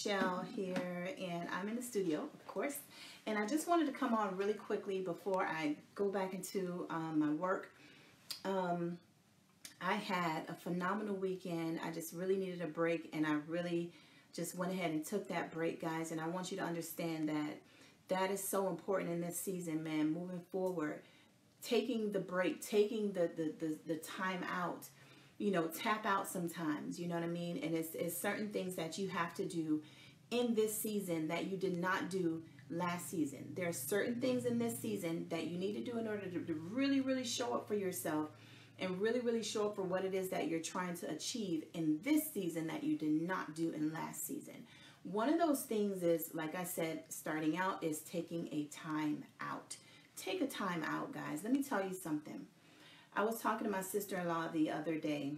Michelle here, and I'm in the studio, of course, and I just wanted to come on really quickly before I go back into my work. I had a phenomenal weekend. I just really needed a break, and I really just went ahead and took that break, guys, and I want you to understand that that is so important in this season, man, moving forward. Taking the break, taking the time out, you know, tap out sometimes, you know what I mean? And it's certain things that you have to do in this season that you did not do last season. There are certain things in this season that you need to do in order to really, really show up for yourself and really, really show up for what it is that you're trying to achieve in this season that you did not do in last season. One of those things is, like I said, starting out is taking a time out. Take a time out, guys. Let me tell you something. I was talking to my sister-in-law the other day,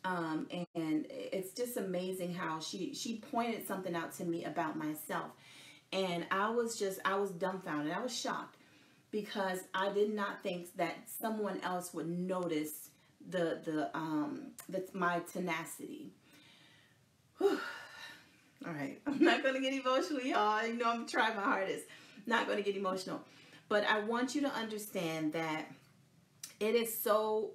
and it's just amazing how she pointed something out to me about myself, and I was dumbfounded. I was shocked because I did not think that someone else would notice my tenacity. Whew. All right, I'm not gonna get emotional, y'all. You know I'm trying my hardest. Not gonna get emotional. But I want you to understand that it is so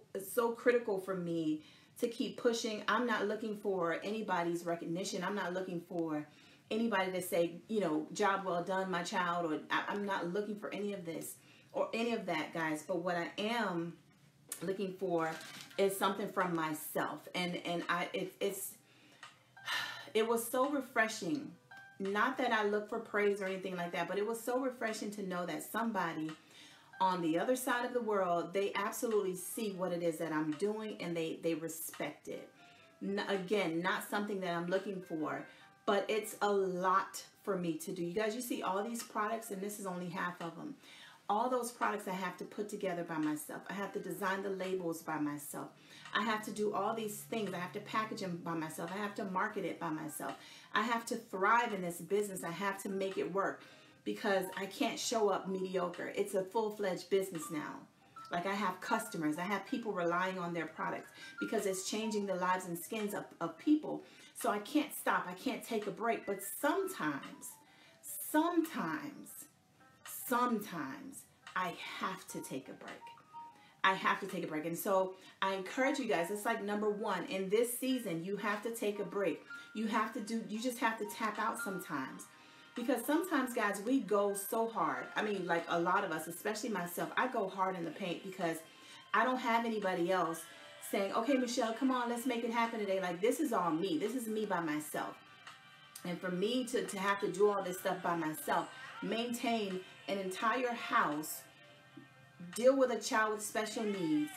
critical for me to keep pushing. I'm not looking for anybody's recognition. I'm not looking for anybody to say, you know, job well done, my child, or I'm not looking for any of this or any of that, guys. But what I am looking for is something from myself. And it was so refreshing. Not that I look for praise or anything like that, but it was so refreshing to know that somebody on the other side of the world, they absolutely see what it is that I'm doing and they respect it. Again, not something that I'm looking for, but it's a lot for me to do. You guys, you see all these products, and this is only half of them. All those products I have to put together by myself. I have to design the labels by myself. I have to do all these things. I have to package them by myself. I have to market it by myself. I have to thrive in this business. I have to make it work because I can't show up mediocre. It's a full-fledged business now. Like, I have customers. I have people relying on their products because it's changing the lives and skins of people. So I can't stop. I can't take a break. But sometimes I have to take a break. I have to take a break. And so I encourage you guys, it's like number one, in this season, you have to take a break. You just have to tap out sometimes. Because sometimes, guys, we go so hard. I mean, like a lot of us, especially myself, I go hard in the paint because I don't have anybody else saying, okay, Michelle, come on, let's make it happen today. Like, this is all me. This is me by myself. And for me to have to do all this stuff by myself, maintain an entire house, deal with a child with special needs,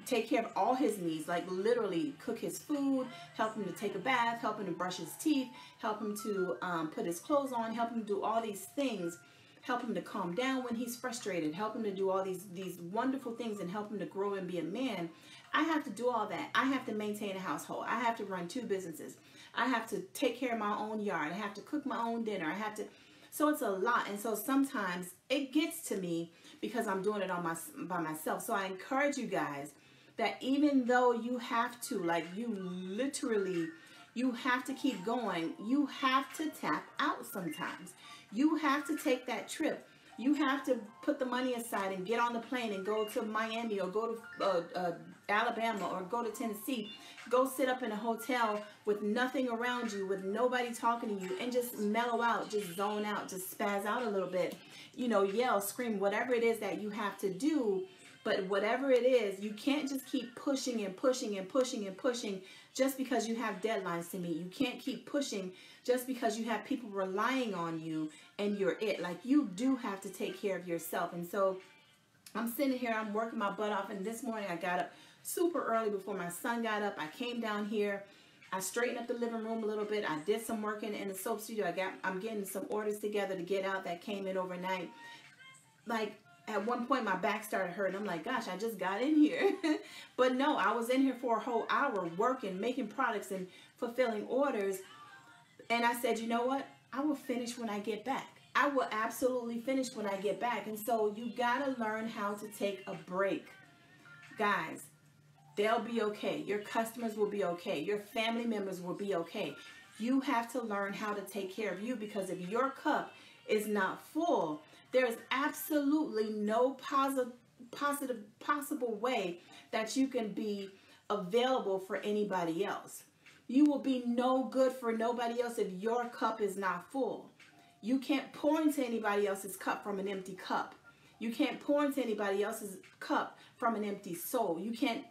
take care of all his needs, like literally cook his food, help him to take a bath, help him to brush his teeth, help him to put his clothes on, help him do all these things, help him to calm down when he's frustrated, help him to do all these wonderful things and help him to grow and be a man. I have to do all that. I have to maintain a household. I have to run 2 businesses. I have to take care of my own yard. I have to cook my own dinner. So it's a lot. And so sometimes it gets to me because I'm doing it by myself. So I encourage you guys that even though you have to, like, you have to keep going, you have to tap out sometimes. You have to take that trip. You have to put the money aside and get on the plane and go to Miami or go to Alabama or go to Tennessee. Go sit up in a hotel with nothing around you, with nobody talking to you, and just mellow out, just zone out, just spaz out a little bit. You know, yell, scream, whatever it is that you have to do. But whatever it is, you can't just keep pushing and pushing and pushing and pushing just because you have deadlines to meet. You can't keep pushing just because you have people relying on you and you're it. Like, you do have to take care of yourself. And so I'm sitting here, I'm working my butt off, and this morning I got up super early before my son got up. I came down here. I straightened up the living room a little bit. I did some work in the soap studio. I'm getting some orders together to get out that came in overnight. Like, at one point my back started hurting. I'm like, gosh, I just got in here. But no, I was in here for a whole hour working, making products and fulfilling orders. And I said, you know what? I will finish when I get back. I will absolutely finish when I get back. And so you got to learn how to take a break. Guys, they'll be okay. Your customers will be okay. Your family members will be okay. You have to learn how to take care of you, because if your cup is not full, there is absolutely no possible way that you can be available for anybody else. You will be no good for nobody else if your cup is not full. You can't pour into anybody else's cup from an empty cup. You can't pour into anybody else's cup from an empty soul. You can't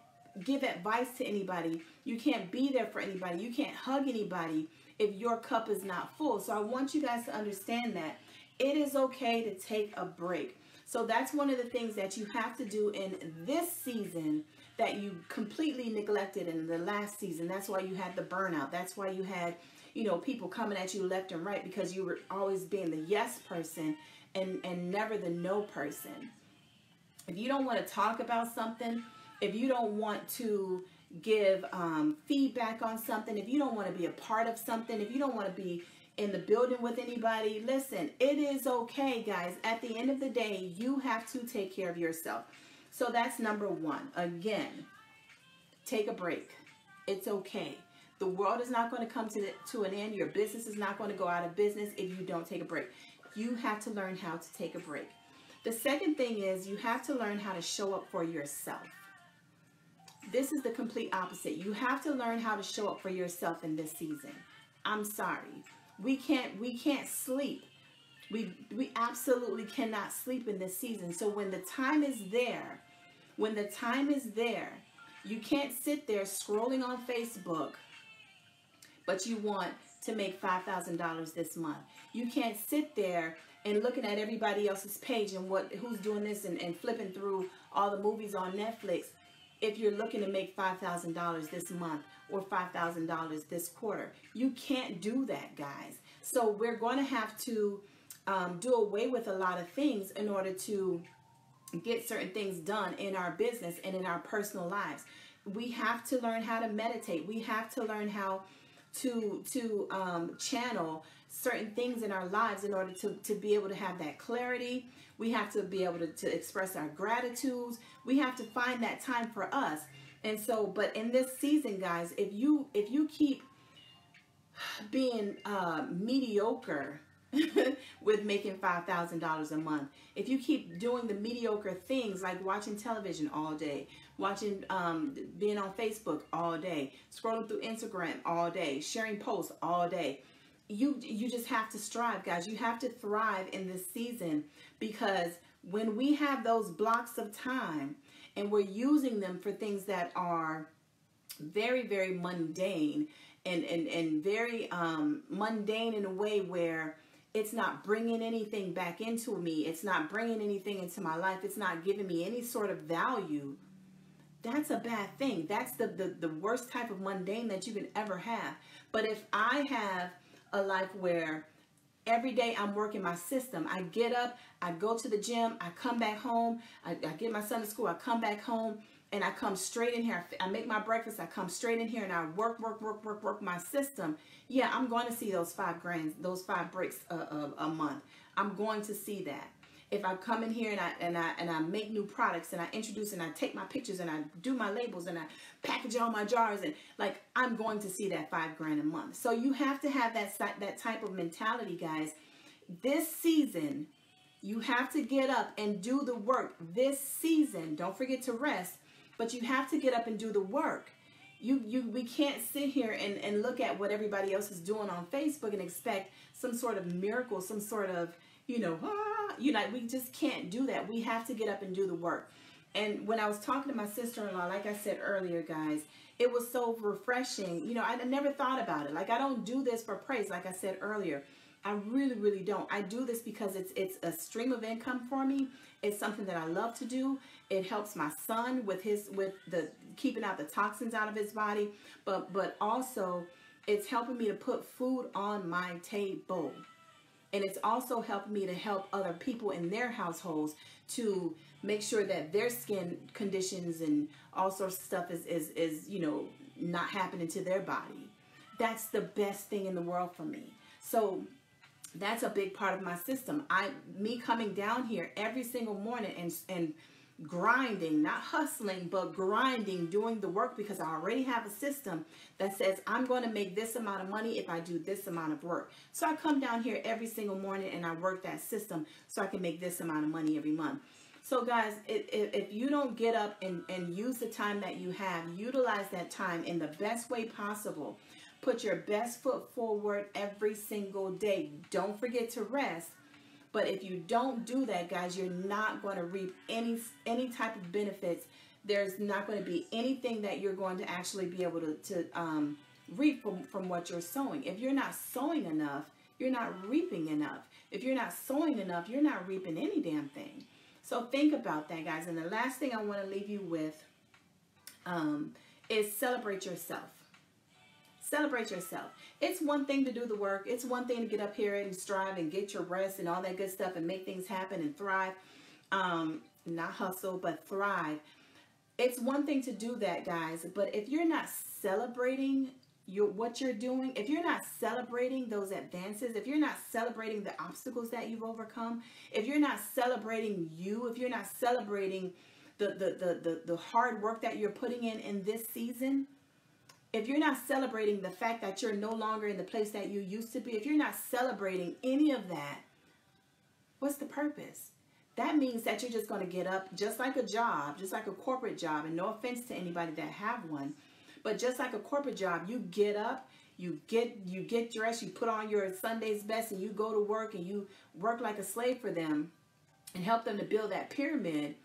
give advice to anybody. You can't be there for anybody. You can't hug anybody if your cup is not full. So I want you guys to understand that it is okay to take a break. So that's one of the things that you have to do in this season that you completely neglected in the last season. That's why you had the burnout. That's why you had, people coming at you left and right, because you were always being the yes person and never the no person. If you don't want to talk about something, if you don't want to give feedback on something, if you don't want to be a part of something, if you don't want to be in the building with anybody, listen, it is okay, guys. At the end of the day, you have to take care of yourself. So that's number one. Again, take a break. It's okay. The world is not going to come to an end. Your business is not going to go out of business if you don't take a break. You have to learn how to take a break. The second thing is you have to learn how to show up for yourself. This is the complete opposite. You have to learn how to show up for yourself in this season. I'm sorry. We can't sleep. We absolutely cannot sleep in this season. So when the time is there, you can't sit there scrolling on Facebook, but you want to make $5,000 this month. You can't sit there and looking at everybody else's page and who's doing this and flipping through all the movies on Netflix if you're looking to make $5,000 this month or $5,000 this quarter. You can't do that, guys. So we're going to have to do away with a lot of things in order to get certain things done in our business and in our personal lives. We have to learn how to meditate. We have to learn how to channel certain things in our lives in order to be able to have that clarity. We have to be able to express our gratitudes. We have to find that time for us. And so, but in this season, guys, if you keep being mediocre with making $5,000 a month, if you keep doing the mediocre things like watching television all day, watching, being on Facebook all day, scrolling through Instagram all day, sharing posts all day, you just have to strive, guys. You have to thrive in this season, because when we have those blocks of time and we're using them for things that are very, very mundane and very mundane in a way where it's not bringing anything back into me, it's not bringing anything into my life, it's not giving me any sort of value, that's a bad thing. That's the worst type of mundane that you can ever have. But if I have a life where every day I'm working my system, I get up, I go to the gym, I come back home, I get my son to school, I come back home, and I come straight in here, I make my breakfast, I come straight in here, and I work my system. Yeah, I'm going to see those $5,000, those 5 breaks a month. I'm going to see that. If I come in here and I make new products and I introduce and I take my pictures and I do my labels and I package all my jars, and like, I'm going to see that $5,000 a month. So you have to have that type of mentality, guys. This season, you have to get up and do the work. This season, don't forget to rest, but you have to get up and do the work. We can't sit here and look at what everybody else is doing on Facebook and expect some sort of miracle, some sort of, we just can't do that. We have to get up and do the work. And when I was talking to my sister-in-law, like I said earlier, guys, it was so refreshing. I never thought about it. Like, I don't do this for praise, like I said earlier. I really, really don't. I do this because it's a stream of income for me. It's something that I love to do. It helps my son with the keeping out the toxins out of his body, but also it's helping me to put food on my table. And it's also helped me to help other people in their households to make sure that their skin conditions and all sorts of stuff is not happening to their body. That's the best thing in the world for me. So that's a big part of my system. Me coming down here every single morning and grinding, not hustling, but grinding, doing the work, because I already have a system that says I'm going to make this amount of money if I do this amount of work. So I come down here every single morning and I work that system so I can make this amount of money every month. So guys, if you don't get up and use the time that you have, utilize that time in the best way possible. Put your best foot forward every single day. Don't forget to rest. But if you don't do that, guys, you're not going to reap any type of benefits. There's not going to be anything that you're going to actually be able to reap from what you're sowing. If you're not sowing enough, you're not reaping enough. If you're not sowing enough, you're not reaping any damn thing. So think about that, guys. And the last thing I want to leave you with is celebrate yourself. Celebrate yourself. It's one thing to do the work. It's one thing to get up here and strive and get your rest and all that good stuff and make things happen and thrive. Not hustle, but thrive. It's one thing to do that, guys. But if you're not celebrating what you're doing, if you're not celebrating those advances, if you're not celebrating the obstacles that you've overcome, if you're not celebrating you, if you're not celebrating the hard work that you're putting in this season, if you're not celebrating the fact that you're no longer in the place that you used to be, if you're not celebrating any of that, what's the purpose? That means that you're just going to get up just like a job, just like a corporate job, and no offense to anybody that have one, but just like a corporate job, you get up, you get dressed, you put on your Sunday's best, and you go to work and you work like a slave for them and help them to build that pyramid,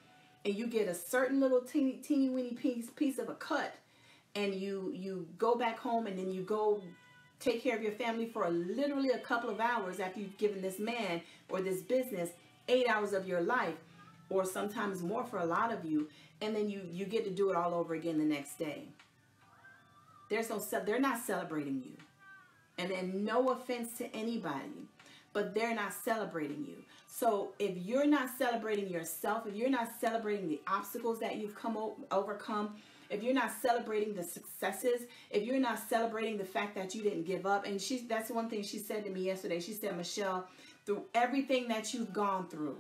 and you get a certain little teeny weeny piece of a cut. And you go back home and then you go take care of your family for literally a couple of hours after you've given this man or this business 8 hours of your life, or sometimes more for a lot of you. And then you get to do it all over again the next day. They're not celebrating you. And then no offense to anybody, but they're not celebrating you. So if you're not celebrating yourself, if you're not celebrating the obstacles that you've overcome, if you're not celebrating the successes, if you're not celebrating the fact that you didn't give up, and that's one thing she said to me yesterday. She said, Michelle, through everything that you've gone through,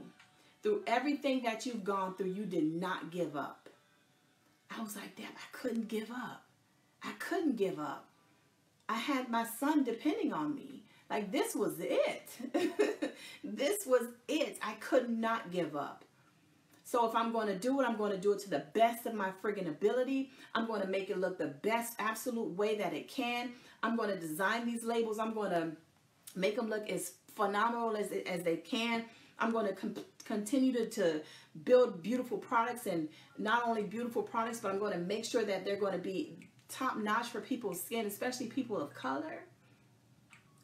you did not give up. I was like, damn, I couldn't give up. I couldn't give up. I had my son depending on me. Like, this was it. This was it. I could not give up. So if I'm going to do it, I'm going to do it to the best of my friggin' ability. I'm going to make it look the best absolute way that it can. I'm going to design these labels. I'm going to make them look as phenomenal as they can. I'm going to continue to build beautiful products, and not only beautiful products, but I'm going to make sure that they're going to be top notch for people's skin, especially people of color.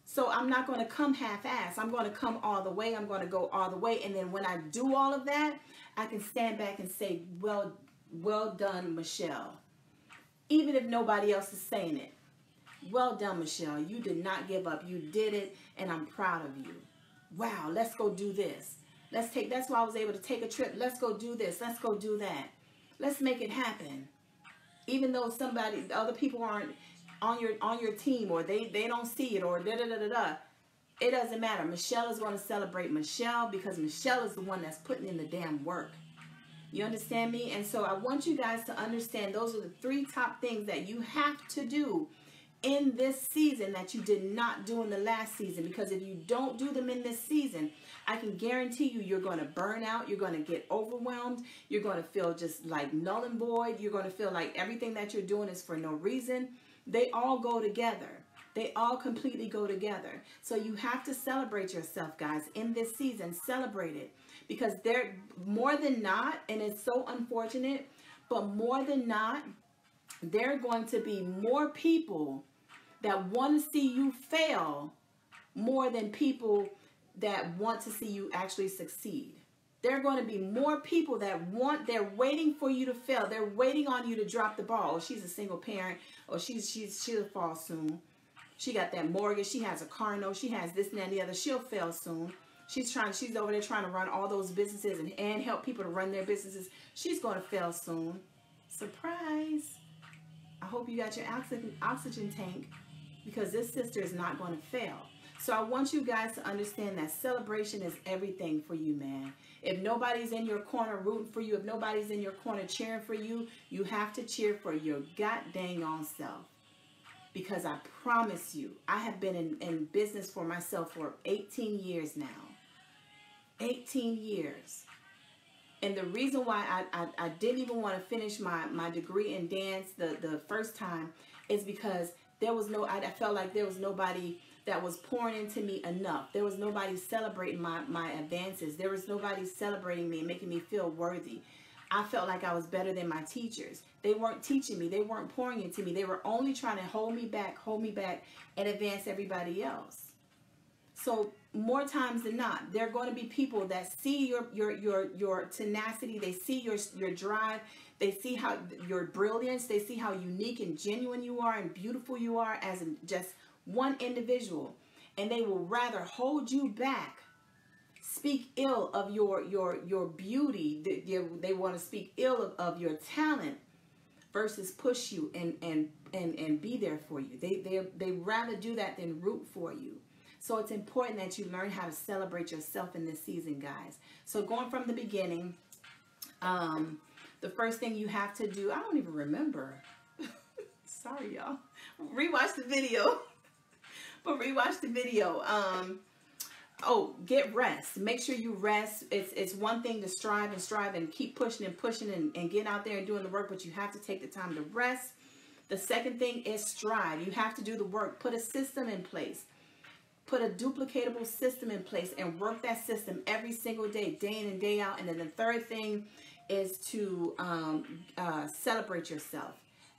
So I'm not going to come half-ass. I'm going to come all the way. I'm going to go all the way. And then when I do all of that, I can stand back and say, well done, Michelle. Even if nobody else is saying it. Well done, Michelle. You did not give up. You did it, and I'm proud of you. Wow, let's go do this. That's why I was able to take a trip. Let's go do this. Let's go do that. Let's make it happen. Even though other people aren't on your team, or they don't see it, or da-da-da-da-da. It doesn't matter. Michelle is going to celebrate Michelle, because Michelle is the one that's putting in the damn work. You understand me? And so I want you guys to understand those are the 3 top things that you have to do in this season that you did not do in the last season. Because if you don't do them in this season, I can guarantee you're going to burn out. You're going to get overwhelmed. You're going to feel just like null and void. You're going to feel like everything that you're doing is for no reason. They all go together. They all completely go together. So you have to celebrate yourself, guys, in this season. Celebrate it. Because they're more than not, and it's so unfortunate, but more than not, there are going to be more people that want to see you fail more than people that want to see you actually succeed. There are going to be more people they're waiting for you to fail. They're waiting on you to drop the ball. Oh, she's a single parent. Or she'll fall soon. She got that mortgage. She has a car note. She has this and that and the other. She'll fail soon. She's over there trying to run all those businesses and help people to run their businesses. She's going to fail soon. Surprise. I hope you got your oxygen tank, because this sister is not going to fail. So I want you guys to understand that celebration is everything for you, man. If nobody's in your corner rooting for you, if nobody's in your corner cheering for you, you have to cheer for your god dang on self. Because I promise you, I have been in business for myself for 18 years now. 18 years. And the reason why I didn't even want to finish my degree in dance the first time is because I felt like there was nobody that was pouring into me enough. There was nobody celebrating my advances. There was nobody celebrating me and making me feel worthy. I felt like I was better than my teachers. They weren't teaching me. They weren't pouring into me. They were only trying to hold me back, and advance everybody else. So more times than not, there are going to be people that see your tenacity. They see your drive. They see how your brilliance. They see how unique and genuine you are and beautiful you are as just one individual. And they will rather hold you back, speak ill of your beauty. They want to speak ill of your talent versus push you and be there for you. They rather do that than root for you. So it's important that you learn how to celebrate yourself in this season, guys. So going from the beginning, the first thing you have to do, I don't even remember. Sorry, y'all. Rewatch the video. But rewatch the video. Oh, get rest. Make sure you rest. It's one thing to strive and keep pushing and getting out there and doing the work, but you have to take the time to rest. The second thing is strive. You have to do the work. Put a system in place. Put a duplicatable system in place and work that system every single day, day in and day out. And then the third thing is to celebrate yourself.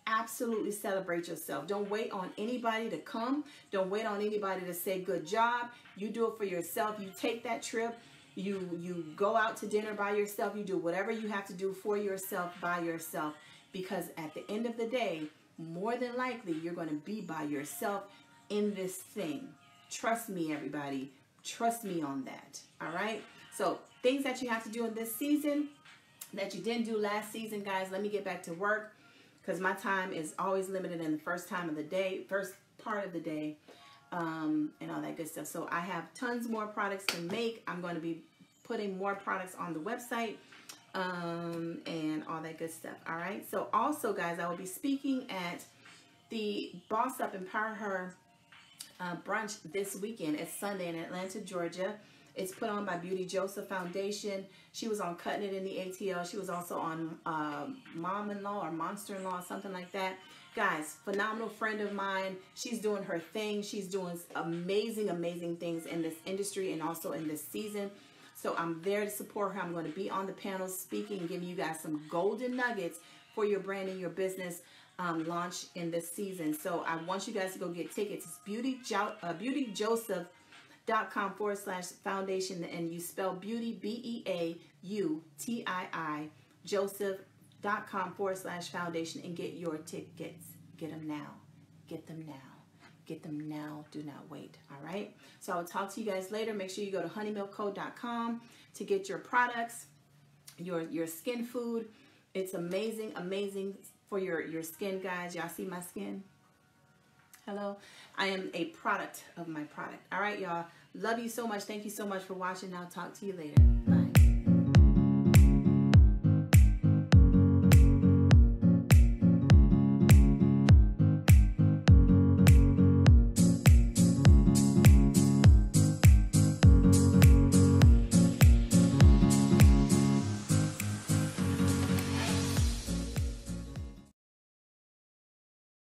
Absolutely celebrate yourself. Don't wait on anybody to come. Don't wait on anybody to say good job. You do it for yourself. You take that trip. You go out to dinner by yourself. You do whatever you have to do for yourself by yourself. Because at the end of the day, more than likely, you're going to be by yourself in this thing. Trust me, everybody. Trust me on that. All right? So things that you have to do in this season that you didn't do last season, guys. Let me get back to work because my time is always limited in the first part of the day, and all that good stuff. So I have tons more products to make. I'm going to be putting more products on the website and all that good stuff. All right? So also, guys, I will be speaking at the Boss Up Empower Her brunch this weekend. It's Sunday in Atlanta, Georgia. It's put on by Beauty Joseph Foundation. She was on Cutting It in the ATL. She was also on Mom-in-Law or Monster-in-Law, something like that. Guys, phenomenal friend of mine. She's doing her thing. She's doing amazing, amazing things in this industry and also in this season. So I'm there to support her. I'm going to be on the panel speaking and giving you guys some golden nuggets for your brand and your business launch in this season. So I want you guys to go get tickets. It's beautyjoseph.com/foundation, and you spell beauty BEAUTII Joseph.com/foundation and get your tickets. Get them now. Get them now. Get them now. Do not wait. All right. So I will talk to you guys later. Make sure you go to HoneyMilkCo.com to get your products, your skin food. It's amazing, amazing for your skin, guys. Y'all see my skin? Hello. I am a product of my product. All right, y'all. Love you so much. Thank you so much for watching. I'll talk to you later.